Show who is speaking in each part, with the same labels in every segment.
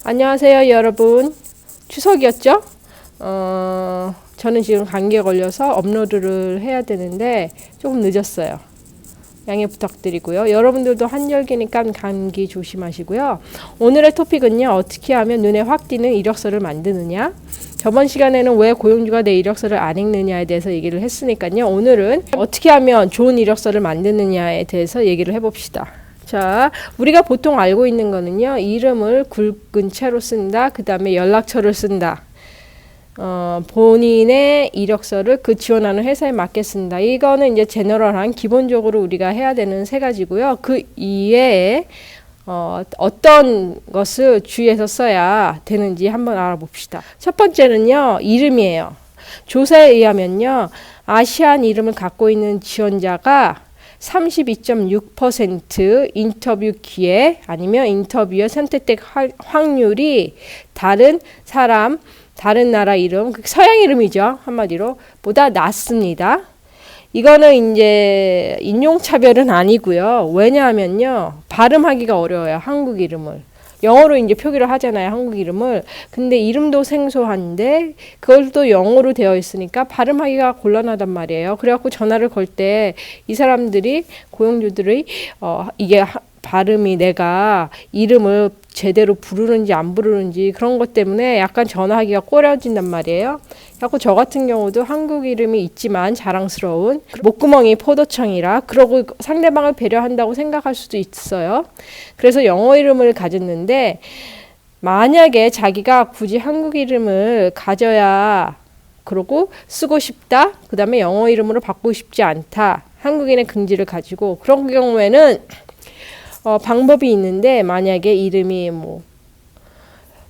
Speaker 1: 안녕하세요, 여러분. 추석이었죠? 저는 지금 감기에 걸려서 업로드를 해야 되는데 조금 늦었어요. 양해 부탁드리고요. 여러분들도 한절기니까 감기 조심하시고요. 오늘의 토픽은요, 어떻게 하면 눈에 확 띄는 이력서를 만드느냐? 저번 시간에는 왜 고용주가 내 이력서를 안 읽느냐에 대해서 얘기를 했으니까요. 오늘은 어떻게 하면 좋은 이력서를 만드느냐에 대해서 얘기를 해봅시다. 자, 우리가 보통 알고 있는 거는요, 이름을 굵은 채로 쓴다. 그 다음에 연락처를 쓴다. 본인의 이력서를 그 지원하는 회사에 맞게 쓴다. 이거는 이제 제너럴한 기본적으로 우리가 해야 되는 세 가지고요. 그 이외에 어떤 것을 주의해서 써야 되는지 한번 알아봅시다. 첫 번째는요, 이름이에요. 조사에 의하면요, 아시안 이름을 갖고 있는 지원자가 32.6% 인터뷰 기회 아니면 인터뷰에 선택될 확률이 다른 사람, 다른 나라 이름, 서양 이름이죠. 한마디로 보다 낮습니다. 이거는 이제 인종차별은 아니고요. 왜냐하면요, 발음하기가 어려워요. 한국 이름을. 영어로 이제 표기를 하잖아요. 한국 이름을. 근데 이름도 생소한데 그걸 또 영어로 되어 있으니까 발음하기가 곤란하단 말이에요. 그래갖고 전화를 걸 때 이 사람들이 고용주들이 이게 발음이 내가 이름을 제대로 부르는지 안 부르는지 그런 것 때문에 약간 전화하기가 꺼려진단 말이에요. 그래서 저 같은 경우도 한국 이름이 있지만 자랑스러운 목구멍이 포도청이라 그러고 상대방을 배려한다고 생각할 수도 있어요. 그래서 영어 이름을 가졌는데 만약에 자기가 굳이 한국 이름을 가져야 그러고 쓰고 싶다. 그 다음에 영어 이름으로 바꾸고 싶지 않다. 한국인의 긍지를 가지고 그런 경우에는 방법이 있는데 만약에 이름이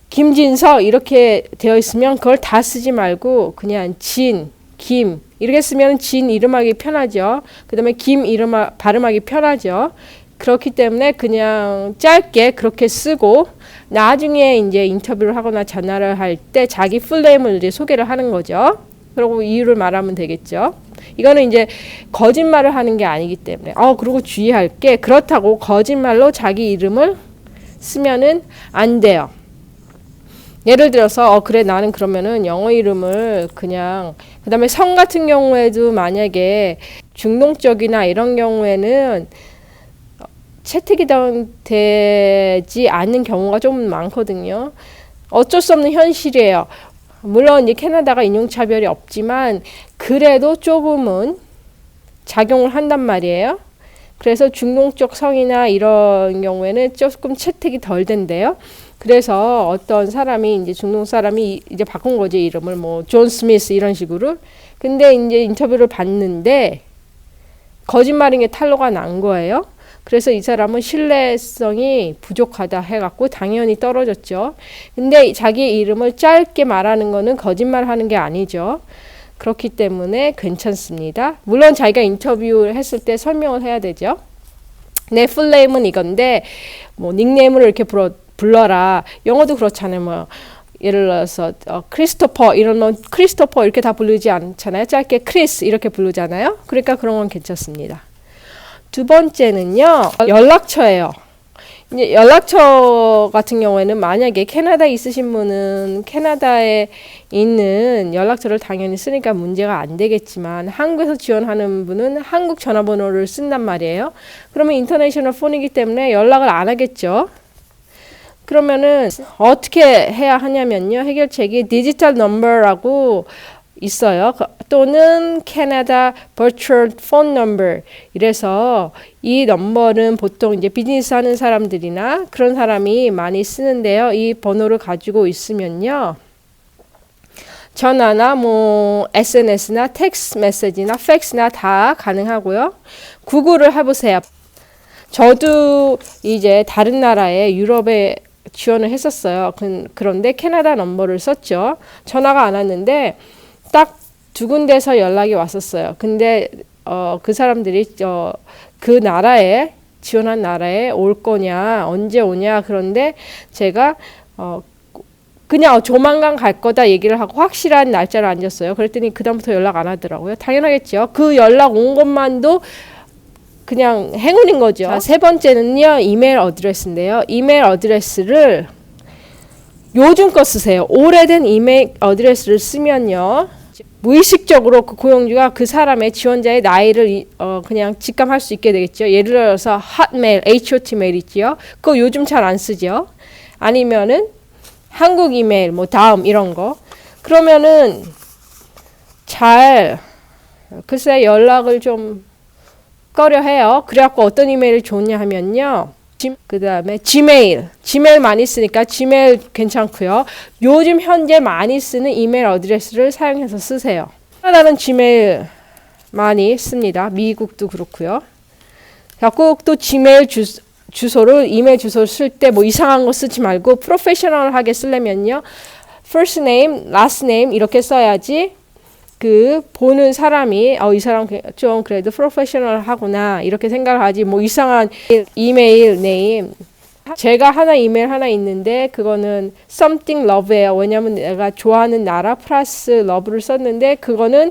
Speaker 1: 김진서 이렇게 되어 있으면 그걸 다 쓰지 말고 그냥 진, 김 이렇게 쓰면 진 이름하기 편하죠. 그 다음에 김 이름 발음하기 편하죠. 그렇기 때문에 그냥 짧게 그렇게 쓰고 나중에 이제 인터뷰를 하거나 전화를 할 때 자기 풀네임을 이제 소개를 하는 거죠. 그리고 이유를 말하면 되겠죠. 이거는 이제 거짓말을 하는 게 아니기 때문에. 그리고 주의할 게 그렇다고 거짓말로 자기 이름을 쓰면은 안 돼요. 예를 들어서 그래 나는 그러면은 영어 이름을 그냥 그 다음에 성 같은 경우에도 만약에 중동적이나 이런 경우에는 채택이 되지 않는 경우가 좀 많거든요. 어쩔 수 없는 현실이에요. 물론 이제 캐나다가 인종차별이 없지만 그래도 조금은 작용을 한단 말이에요. 그래서 중동적 성이나 이런 경우에는 조금 채택이 덜 된대요. 그래서 어떤 사람이 이제 중동 사람이 이제 바꾼 거지 이름을 존 스미스 이런 식으로. 근데 이제 인터뷰를 봤는데 거짓말인 게 탄로가 난 거예요. 그래서 이 사람은 신뢰성이 부족하다 해갖고 당연히 떨어졌죠. 근데 자기 이름을 짧게 말하는 거는 거짓말하는 게 아니죠. 그렇기 때문에 괜찮습니다. 물론 자기가 인터뷰를 했을 때 설명을 해야 되죠. 내 풀네임은 이건데 닉네임으로 이렇게 불러라. 영어도 그렇잖아요. 예를 들어서 크리스토퍼 이런 건 크리스토퍼 이렇게 다 부르지 않잖아요. 짧게 크리스 이렇게 부르잖아요. 그러니까 그런 건 괜찮습니다. 두 번째는요, 연락처예요. 이제 연락처 같은 경우에는 만약에 캐나다에 있으신 분은 캐나다에 있는 연락처를 당연히 쓰니까 문제가 안 되겠지만 한국에서 지원하는 분은 한국 전화번호를 쓴단 말이에요. 그러면 인터내셔널 폰이기 때문에 연락을 안 하겠죠. 그러면은 어떻게 해야 하냐면요, 해결책이 디지털 넘버라고 있어요. 또는 캐나다 버추얼 폰 넘버. 이래서 이 넘버는 보통 이제 비즈니스 하는 사람들이나 그런 사람이 많이 쓰는데요. 이 번호를 가지고 있으면요, 전화나 SNS나 텍스트 메시지나 팩스나 다 가능하고요. 구글을 해보세요. 저도 이제 다른 나라에 유럽에 지원을 했었어요. 그런데 캐나다 넘버를 썼죠. 전화가 안 왔는데 딱 두 군데서 연락이 왔었어요. 근데 그 사람들이 그 나라에 지원한 나라에 올 거냐 언제 오냐 그런데 제가 그냥 조만간 갈 거다 얘기를 하고 확실한 날짜를 안 줬어요. 그랬더니 그다음부터 연락 안 하더라고요. 당연하겠죠. 그 연락 온 것만도 그냥 행운인 거죠. 자, 세 번째는요, 이메일 어드레스인데요. 이메일 어드레스를 요즘 거 쓰세요. 오래된 이메일 어드레스를 쓰면요. 무의식적으로 그 고용주가 그 사람의 지원자의 나이를 그냥 직감할 수 있게 되겠죠. 예를 들어서 핫메일, HOT 메일 있지요. 그거 요즘 잘 안 쓰죠. 아니면은 한국 이메일, 뭐 다음 이런 거. 그러면은 잘 글쎄 연락을 좀 꺼려 해요. 그래갖고 어떤 이메일이 좋냐 하면요. 그 다음에 지메일 많이 쓰니까 지메일 괜찮고요. 요즘 현재 많이 쓰는 이메일 어드레스를 사용해서 쓰세요. 다른 지메일 많이 씁니다. 미국도 그렇고요. 자꾸 또 지메일 주소를 이메일 주소를 쓸 때 뭐 이상한 거 쓰지 말고 프로페셔널하게 쓰려면요. first name, last name 이렇게 써야지 그 보는 사람이 이 사람 좀 그래도 프로페셔널하구나 이렇게 생각을 하지 뭐 이상한 이메일 네임 제가 이메일 하나 있는데 그거는 something love예요. 왜냐면 내가 좋아하는 나라 플러스 love를 썼는데 그거는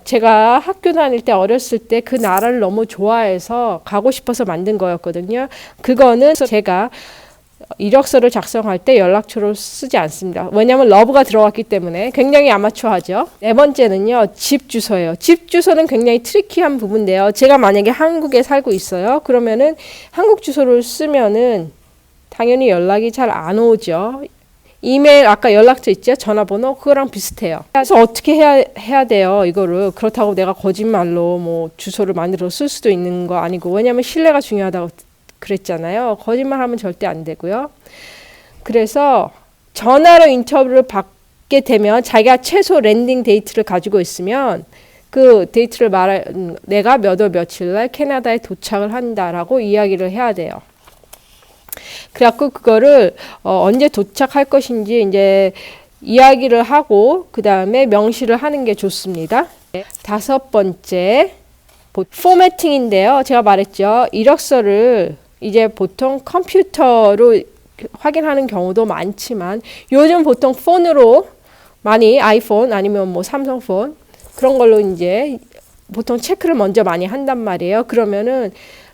Speaker 1: 제가 학교 다닐 때 어렸을 때 그 나라를 너무 좋아해서 가고 싶어서 만든 거였거든요. 그거는 제가 이력서를 작성할 때 연락처로 쓰지 않습니다. 왜냐하면 러브가 들어갔기 때문에 굉장히 아마추어하죠. 네 번째는요. 집 주소예요. 집 주소는 굉장히 트리키한 부분인데요. 제가 만약에 한국에 살고 있어요. 그러면은 한국 주소를 쓰면은 당연히 연락이 잘 안 오죠. 이메일 아까 연락처 있죠? 전화번호 그거랑 비슷해요. 그래서 어떻게 해야 돼요? 이거를 그렇다고 내가 거짓말로 뭐 주소를 만들어 쓸 수도 있는 거 아니고 왜냐하면 신뢰가 중요하다고 그랬잖아요. 거짓말하면 절대 안 되고요. 그래서 전화로 인터뷰를 받게 되면 자기가 최소 랜딩 데이트를 가지고 있으면 그 데이트를 내가 몇 월 며칠 날 캐나다에 도착을 한다라고 이야기를 해야 돼요. 그래갖고 그거를 언제 도착할 것인지 이제 이야기를 하고 그 다음에 명시를 하는 게 좋습니다. 다섯 번째 포매팅인데요. 제가 말했죠. 이력서를 이제 보통 컴퓨터로 확인하는 경우도 많지만 요즘 보통 폰으로 많이 아이폰 아니면 뭐 삼성폰 그런 걸로 이제 보통 체크를 먼저 많이 한단 말이에요. 그러면은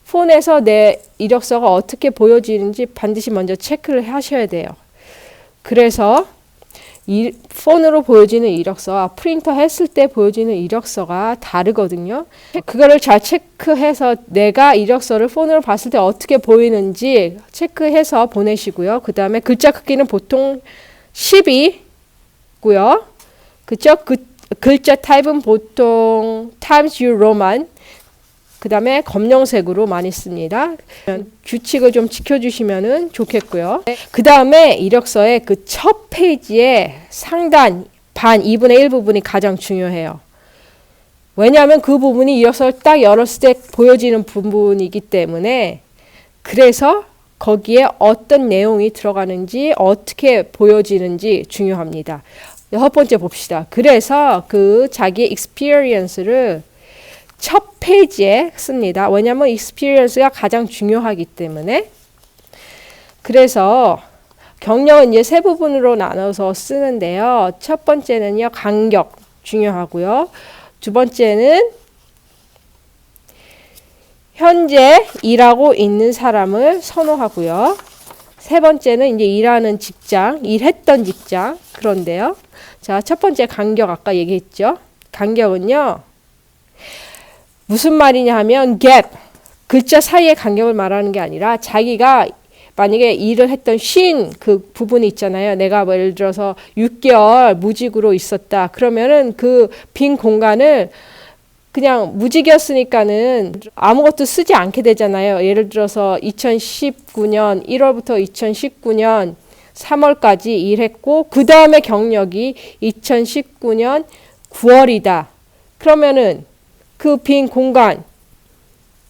Speaker 1: 폰에서 내 이력서가 어떻게 보여지는지 반드시 먼저 체크를 하셔야 돼요. 그래서 폰으로 보여지는 이력서와 프린터 했을 때 보여지는 이력서가 다르거든요. 그거를 잘 체크해서 내가 이력서를 폰으로 봤을 때 어떻게 보이는지 체크해서 보내시고요. 그 다음에 글자 크기는 보통 10이고요. 그쵸? 글자 타입은 보통 Times New Roman 그 다음에 검정색으로 많이 씁니다. 규칙을 좀 지켜주시면 좋겠고요. 그 다음에 이력서의 그 첫 페이지의 상단 반 2분의 1 부분이 가장 중요해요. 왜냐하면 그 부분이 이력서를 딱 열었을 때 보여지는 부분이기 때문에 그래서 거기에 어떤 내용이 들어가는지 어떻게 보여지는지 중요합니다. 여섯 번째 봅시다. 그래서 그 자기의 experience를 첫 페이지에 씁니다. 왜냐하면 experience가 가장 중요하기 때문에. 그래서 경력은 이제 세 부분으로 나눠서 쓰는데요. 첫 번째는요, 간격 중요하고요. 두 번째는 현재 일하고 있는 사람을 선호하고요. 세 번째는 이제 일하는 직장, 일했던 직장 그런데요. 자, 첫 번째 간격 아까 얘기했죠. 간격은요. 무슨 말이냐 하면 gap, 글자 사이의 간격을 말하는 게 아니라 자기가 만약에 일을 했던 쉰 그 부분이 있잖아요. 내가 뭐 예를 들어서 6개월 무직으로 있었다. 그러면은 그 빈 공간을 그냥 무직이었으니까는 아무것도 쓰지 않게 되잖아요. 예를 들어서 2019년 1월부터 2019년 3월까지 일했고 그 다음에 경력이 2019년 9월이다. 그러면은 그 빈 공간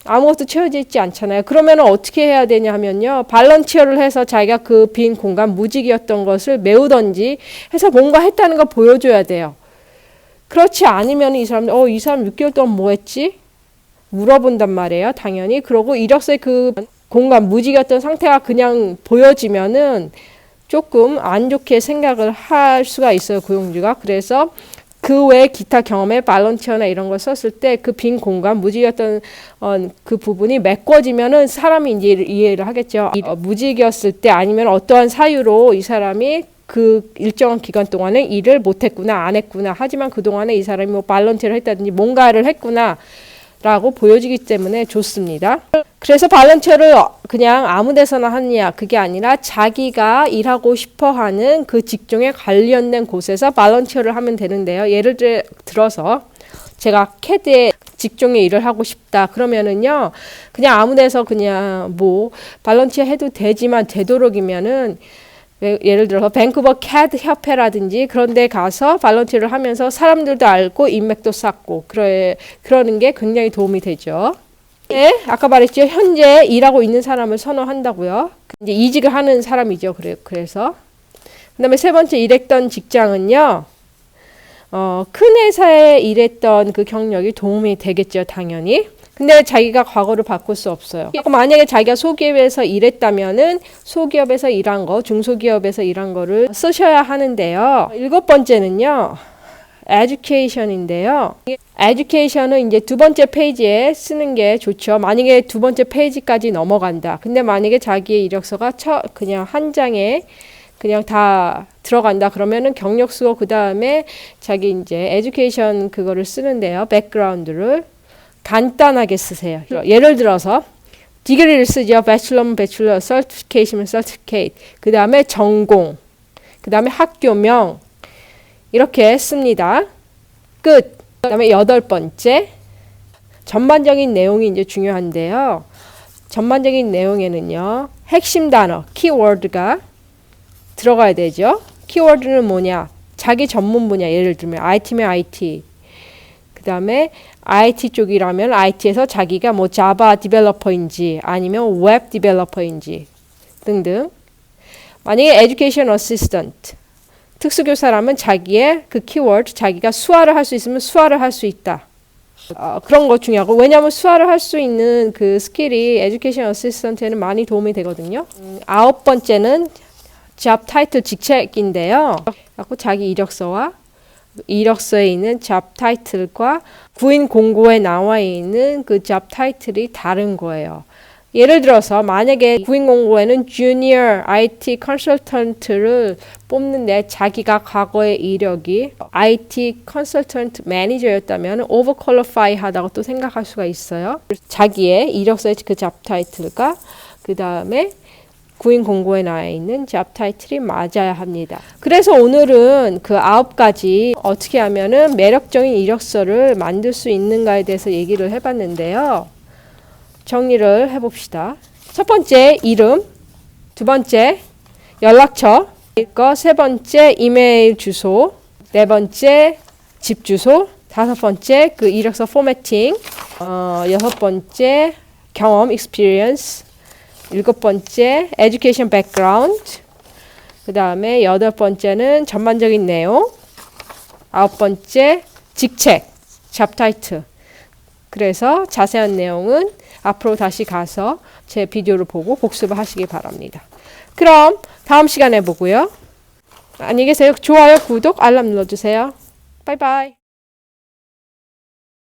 Speaker 1: 아무것도 채워져 있지 않잖아요. 그러면 어떻게 해야 되냐 하면요. 발런티어를 해서 자기가 그 빈 공간 무직이었던 것을 메우던지 해서 뭔가 했다는 걸 보여줘야 돼요. 그렇지 않으면 이 사람 6개월 동안 뭐 했지? 물어본단 말이에요. 당연히. 그러고 이력서에 그 공간 무직이었던 상태가 그냥 보여지면은 조금 안 좋게 생각을 할 수가 있어요. 고용주가. 그래서 그 외 기타 경험에 발런티어나 이런 걸 썼을 때 그 빈 공간, 무직이었던 그 부분이 메꿔지면은 사람이 이제 이해를 하겠죠. 무직이었을 때 아니면 어떠한 사유로 이 사람이 그 일정한 기간 동안에 일을 못했구나, 안 했구나. 하지만 그 동안에 이 사람이 뭐 발런티어를 했다든지 뭔가를 했구나. 라고 보여지기 때문에 좋습니다. 그래서 발런티어를 그냥 아무 데서나 하느냐 그게 아니라 자기가 일하고 싶어 하는 그 직종에 관련된 곳에서 발런티어를 하면 되는데요. 예를 들어서 제가 캐드의 직종에 일을 하고 싶다 그러면은요 그냥 아무 데서 그냥 뭐 발런티어 해도 되지만 되도록이면은 예를 들어서 밴쿠버 캐드 협회라든지 그런 데 가서 발런티어를 하면서 사람들도 알고 인맥도 쌓고 그러는 게 굉장히 도움이 되죠. 네, 아까 말했죠. 현재 일하고 있는 사람을 선호한다고요. 이제 이직을 하는 사람이죠. 그래서 그다음에 세 번째 일했던 직장은요. 큰 회사에 일했던 그 경력이 도움이 되겠죠. 당연히. 근데 자기가 과거를 바꿀 수 없어요. 만약에 자기가 소기업에서 일했다면은 소기업에서 일한 거, 중소기업에서 일한 거를 쓰셔야 하는데요. 7번째는요. education인데요. education은 이제 두 번째 페이지에 쓰는 게 좋죠. 만약에 두 번째 페이지까지 넘어간다. 근데 만약에 자기의 이력서가 그냥 한 장에 그냥 다 들어간다. 그러면은 경력수고 그 다음에 자기 이제 education 그거를 쓰는데요. 백그라운드를. 간단하게 쓰세요. 예를 들어서 디그리를 쓰죠. 배출러면 배출러, 서티피케이션은 서티피케이트. 그 다음에 전공, 그 다음에 학교명 이렇게 씁니다. 끝. 그 다음에 8번째 전반적인 내용이 이제 중요한데요. 전반적인 내용에는요. 핵심 단어, 키워드가 들어가야 되죠. 키워드는 뭐냐? 자기 전문 분야. 예를 들면 IT면 IT. 그 다음에 IT 쪽이라면 IT에서 자기가 뭐 자바 디벨로퍼인지 아니면 웹 디벨로퍼인지 등등. 만약에 education assistant 특수교사라면 자기의 그 키워드 자기가 수화를 할 수 있으면 수화를 할 수 있다. 그런 거 중요하고 왜냐하면 수화를 할 수 있는 그 스킬이 education assistant에는 많이 도움이 되거든요. 9번째는 job title 직책인데요. 자기 이력서에 있는 job title과 구인 공고에 나와 있는 그 job title이 다른 거예요. 예를 들어서 만약에 구인 공고에는 junior IT consultant를 뽑는데 자기가 과거의 이력이 IT consultant manager였다면 overqualify 하다고 또 생각할 수가 있어요. 자기의 이력서의 그 job title과 그 다음에 구인 공고에 나와 있는 job title이 맞아야 합니다. 그래서 오늘은 그 9가지 어떻게 하면은 매력적인 이력서를 만들 수 있는가에 대해서 얘기를 해봤는데요. 정리를 해봅시다. 첫 번째 이름, 두 번째 연락처, 세 번째 이메일 주소, 네 번째 집 주소, 다섯 번째 그 이력서 포매팅, 여섯 번째 경험, experience, 일곱 번째 education background, 그 다음에 여덟 번째는 전반적인 내용, 아홉 번째 직책, job title. 그래서 자세한 내용은 앞으로 다시 가서 제 비디오를 보고 복습을 하시기 바랍니다. 그럼 다음 시간에 보고요. 안녕히 계세요. 좋아요, 구독, 알람 눌러주세요. 바이바이.